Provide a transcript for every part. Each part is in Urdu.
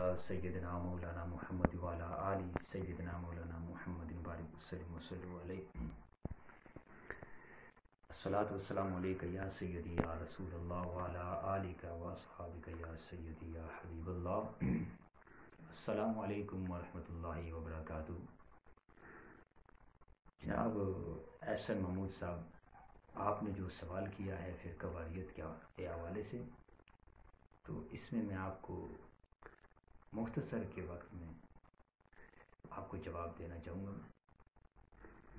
سیدنا مولانا محمد وعلی آل سیدنا مولانا محمد بارک وسلم وصلوا علیہ الصلاۃ والسلام علیک یا سیدی یا رسول اللہ وعلی آلک واصحابک یا سیدی یا حبیب اللہ۔ السلام علیکم ورحمۃ اللہ وبرکاتہ۔ جناب احسن محمود صاحب، آپ نے جو سوال کیا ہے فرقہ واریت کے حوالے سے، تو اس میں آپ کو مختصر کے وقت میں آپ کو جواب دینا چاہوں گا۔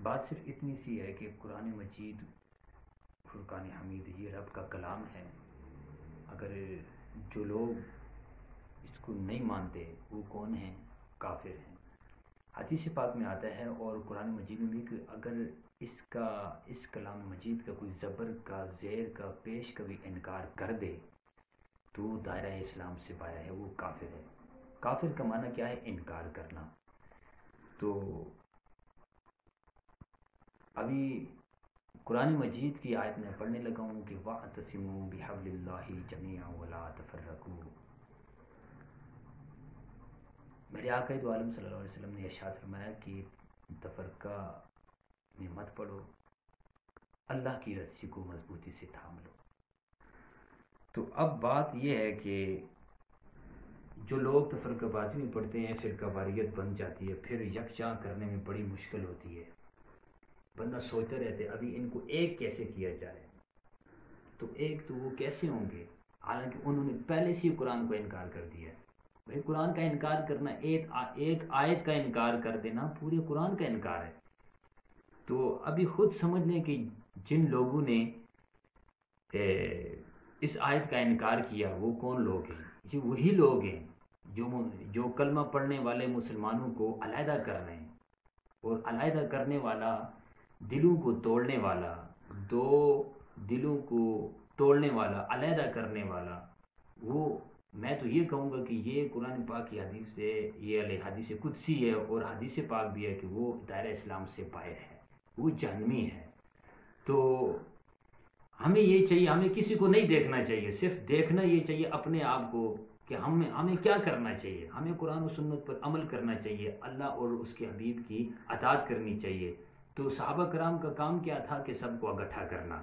بات صرف اتنی سی ہے کہ قرآن مجید فرقان حمید یہ رب کا کلام ہے۔ اگر جو لوگ اس کو نہیں مانتے وہ کون ہیں؟ کافر ہیں۔ حدیث پاک میں آتا ہے اور قرآن مجید میں بھی کہ اگر اس کلام مجید کا کوئی زبر کا زیر کا پیش کا بھی انکار کر دے تو دائرہ اسلام سے باہر ہے، وہ کافر ہے۔ کافر کا معنی کیا ہے؟ انکار کرنا۔ تو ابھی قرآن مجید کی آیت میں پڑھنے لگا ہوں کہ وَاعْتَصِمُوا بِحَبْلِ اللَّهِ جَمِيعًا وَلَا تَفَرَّقُوا۔ میرے آقا دو عالم صلی اللہ علیہ وسلم نے ارشاد فرمایا کہ تفرقہ میں مت پڑو، اللہ کی رسی کو مضبوطی سے تھام لو۔ تو اب بات یہ ہے کہ جو لوگ تفرقہ بازی میں پڑھتے ہیں، فرقہ واریت بن جاتی ہے، پھر یکجا کرنے میں بڑی مشکل ہوتی ہے۔ بندہ سوچتا رہتا ہے ابھی ان کو ایک کیسے کیا جائے، تو ایک تو وہ کیسے ہوں گے، حالانکہ انہوں نے پہلے سے ہی قرآن کو انکار کر دیا ہے۔ بھائی قرآن کا انکار کرنا، ایک آیت کا انکار کر دینا پورے قرآن کا انکار ہے۔ تو ابھی خود سمجھ لیں کہ جن لوگوں نے اس آیت کا انکار کیا وہ کون لوگ ہیں؟ یہ وہی لوگ ہیں جو کلمہ پڑھنے والے مسلمانوں کو علیحدہ کر رہے ہیں، اور علیحدہ کرنے والا، دلوں کو توڑنے والا، دو دلوں کو توڑنے والا، علیحدہ کرنے والا، وہ میں تو یہ کہوں گا کہ یہ قرآن پاک کی حدیث سے، یہ حدیث قدسی ہے اور حدیث پاک بھی ہے کہ وہ دائرہ اسلام سے باہر ہے، وہ جہنمی ہے۔ تو ہمیں یہ چاہیے، ہمیں کسی کو نہیں دیکھنا چاہیے، صرف دیکھنا یہ چاہیے اپنے آپ کو کہ ہمیں کیا کرنا چاہیے۔ ہمیں قرآن و سنت پر عمل کرنا چاہیے، اللہ اور اس کے حبیب کی اطاعت کرنی چاہیے۔ تو صحابہ کرام کا کام کیا تھا کہ سب کو اکٹھا کرنا،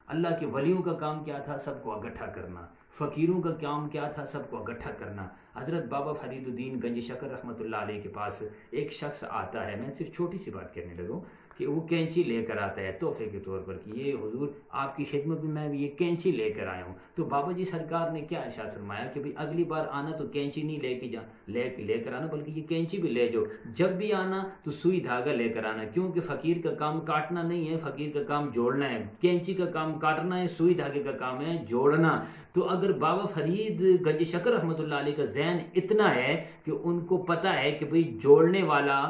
اللہ کے ولیوں کا کام کیا تھا؟ سب کو اکٹھا کرنا، فقیروں کا کام کیا تھا؟ سب کو اکٹھا کرنا۔ حضرت بابا فرید الدین گنج شکر رحمۃ اللہ علیہ کے پاس ایک شخص آتا ہے، میں صرف چھوٹی سی بات کرنے لگوں کہ وہ کینچی لے کر آتا ہے تحفے کے طور پر کہ یہ حضور آپ کی خدمت میں یہ کینچی لے کر آیا ہوں۔ تو بابا جی سرکار نے کیا ارشاد فرمایا کہ بھئی اگلی بار آنا تو کینچی نہیں لے کر آنا، بلکہ یہ کینچی بھی لے جاؤ، جب بھی آنا تو سوئی دھاگا لے کر آنا، کیونکہ فقیر کا کام کاٹنا نہیں ہے، فقیر کا کام جوڑنا ہے۔ کینچی کا کام کاٹنا ہے، سوئی دھاگے کا کام ہے جوڑنا۔ تو اگر بابا فرید گنج شکر رحمۃ اللہ علیہ کا ذہن اتنا ہے کہ ان کو پتہ ہے کہ بھئی جوڑنے والا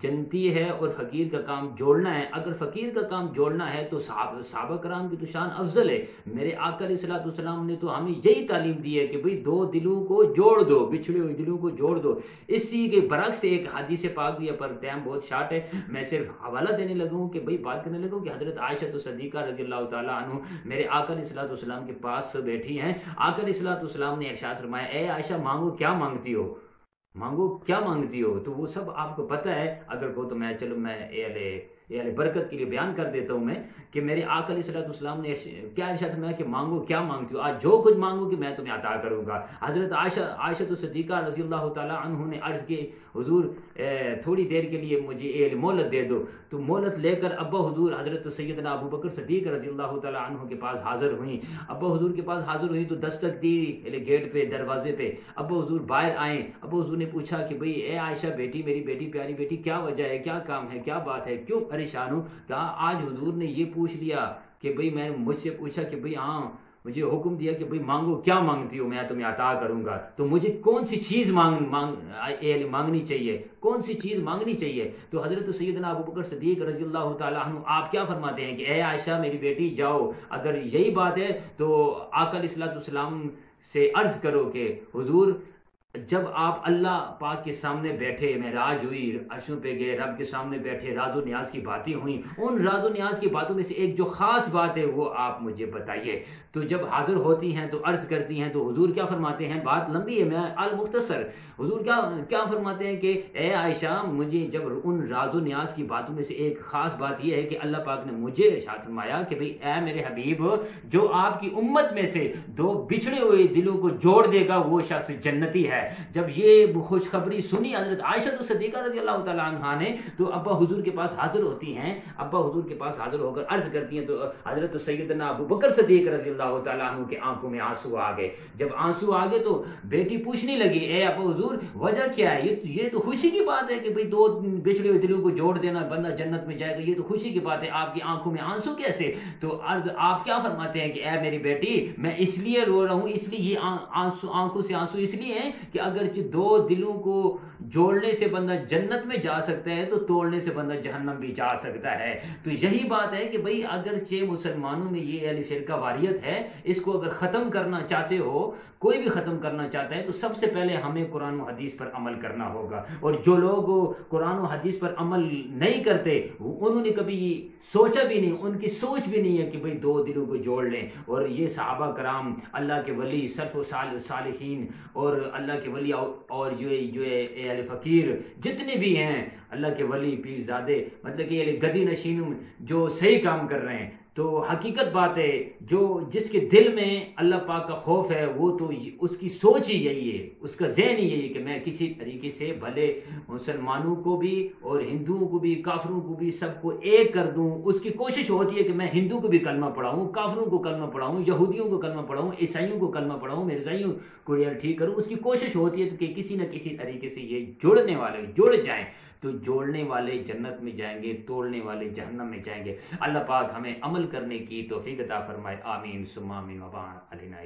جنتی ہے اور فقیر کا کام جوڑنا ہے، اگر فقیر کا کام جوڑنا ہے تو صحابہ کرام کی تو شان افضل ہے۔ میرے آقا علیہ الصلوۃ والسلام نے تو ہمیں یہی تعلیم دی ہے کہ بھئی دو دلوں کو جوڑ دو، بچھڑے ہوئے دلوں کو جوڑ دو۔ اسی کے برعکس ایک حدیث پاک بھی ہے، پر ٹائم بہت شارٹ ہے، میں صرف حوالہ دینے لگا ہوں کہ بھئی بات کرنے لگا ہوں کہ حضرت عائشہ صدیقہ رضی اللہ تعالیٰ عنہ میرے آقا علیہ الصلوۃ والسلام کے پاس بیٹھی ہیں۔ آقا علیہ الصلوۃ والسلام نے ارشاد فرمایا، اے عائشہ مانگو، کیا مانگتی ہو؟ مانگو کیا مانگتی ہو؟ تو وہ سب آپ کو پتہ ہے، اگر کو تو میں اہل برکت کے لیے بیان کر دیتا ہوں میں کہ میرے آقا علیہ الصلوۃ والسلام نے کیا ارشاد فرمایا کہ مانگو، کیا مانگتی ہو؟ آج جو کچھ مانگو کہ میں تمہیں عطا کروں گا۔ حضرت عائشہ صدیقہ رضی اللہ تعالیٰ عنہ نے عرض کی، حضور تھوڑی دیر کے لیے مجھے مہلت دے دو۔ تو مہلت لے کر ابا حضور حضرت سیدنا ابو بکر صدیق رضی اللہ تعالیٰ عنہ کے پاس حاضر ہوئیں۔ ابا حضور کے پاس حاضر ہوئی تو دستک دی گیٹ پہ، دروازے پہ۔ ابا حضور باہر آئیں۔ ابا حضور نے پوچھا کہ بھئی اے عائشہ بیٹی، میری بیٹی، پیاری بیٹی، کیا وجہ ہے، کیا کام ہے، کیا بات ہے، کیوں پریشان ہوں؟ کہا آج حضور نے یہ پوچھ لیا کہ بھئی میں مجھ سے پوچھا کہ بھئی ہاں مجھے حکم دیا کہ بھئی مانگو، کیا مانگتی ہو، میں تمہیں عطا کروں گا۔ تو مجھے کون سی چیز مانگنی چاہیے، کون سی چیز مانگنی چاہیے؟ تو حضرت سیدنا ابو بکر صدیق رضی اللہ تعالیٰ عنہ آپ کیا فرماتے ہیں کہ اے عائشہ میری بیٹی جاؤ، اگر یہی بات ہے تو آقا علیہ الصلوۃ والسلام سے عرض کرو کہ حضور جب آپ اللہ پاک کے سامنے بیٹھے، معراج ہوئی، عرشوں پہ گئے، رب کے سامنے بیٹھے، راز و نیاز کی باتیں ہوئیں، ان راز و نیاز کی باتوں میں سے ایک جو خاص بات ہے وہ آپ مجھے بتائیے۔ تو جب حاضر ہوتی ہیں تو عرض کرتی ہیں، تو حضور کیا فرماتے ہیں؟ بات لمبی ہے، میں المختصر، حضور کیا فرماتے ہیں کہ اے عائشہ، مجھے جب ان راز و نیاز کی باتوں میں سے ایک خاص بات یہ ہے کہ اللہ پاک نے مجھے ارشاد فرمایا کہ بھئی اے میرے حبیب، جو آپ کی امت میں سے دو بچھڑے ہوئے دلوں کو جوڑ دے گا وہ شخص جنتی ہے۔ جب یہ خوشخبری سنی حضرت عائشہ صدیقہ رضی اللہ تعالیٰ عنہا نے، تو ابا حضور کے پاس حاضر ہوتی ہیں، ابا حضور کے پاس حاضر ہو کر عرض کرتی ہیں، تو حضرت سیدنا ابو بکر صدیق رضی اللہ تعالیٰ عنہ کے آنکھوں میں آنسو آ گئے۔ جب آنسو آ گئے تو بیٹی پوچھنے لگی، اے ابا حضور وجہ کیا ہے؟ یہ تو خوشی کی بات ہے کہ بھئی دو بچھڑے ہوئے دلوں کو جوڑ دینا، بندہ جنت میں جائے گا، یہ تو خوشی کی بات ہے، آپ کی آنکھوں میں آنسو کیسے؟ تو عرض آپ کیا فرماتے ہیں کہ اے میری بیٹی، میں اس لیے رو رہا ہوں، اس لیے یہ آنکھوں سے آنسو اس لیے ہیں کہ اگرچہ دو دلوں کو جوڑنے سے بندہ جنت میں جا سکتا ہے تو توڑنے سے بندہ جہنم بھی جا سکتا ہے۔ تو یہی بات ہے کہ بھئی اگرچہ مسلمانوں میں یہ اہل فرقہ واریت ہے، اس کو اگر ختم کرنا چاہتے ہو، کوئی بھی ختم کرنا چاہتا ہے، تو سب سے پہلے ہمیں قرآن و حدیث پر عمل کرنا ہوگا۔ اور جو لوگ قرآن و حدیث پر عمل نہیں کرتے، انہوں نے کبھی سوچا بھی نہیں، ان کی سوچ بھی نہیں ہے کہ بھئی دو دلوں کو جوڑ لیں۔ اور یہ صحابہ کرام، اللہ کے ولی، سلف و صالحین اور اللہ کے ولی اور جو اہل فقیر جتنے بھی ہیں، اللہ کے ولی پیر زادے، مطلب کہ گدی نشین جو صحیح کام کر رہے ہیں، تو حقیقت بات ہے جو جس کے دل میں اللہ پاک کا خوف ہے، وہ تو اس کی سوچ ہی یہی ہے، اس کا ذہن ہی یہی ہے کہ میں کسی طریقے سے بھلے مسلمانوں کو بھی اور ہندوؤں کو بھی، کافروں کو بھی، سب کو ایک کر دوں۔ اس کی کوشش ہوتی ہے کہ میں ہندو کو بھی کلمہ پڑھاؤں، کافروں کو کلمہ پڑھاؤں، یہودیوں کو کلمہ پڑھاؤں، عیسائیوں کو کلمہ پڑھاؤں، مرزائیوں کو ٹھیک کروں۔ اس کی کوشش ہوتی ہے کہ کسی نہ کسی طریقے سے یہ جڑنے والے جڑ جائیں، تو جوڑنے والے جنت میں جائیں گے، توڑنے والے جہنم میں جائیں گے۔ اللہ پاک ہمیں عمل کرنے کی توفیق عطا فرمائے، آمین ثم آمین، وبارک علینا۔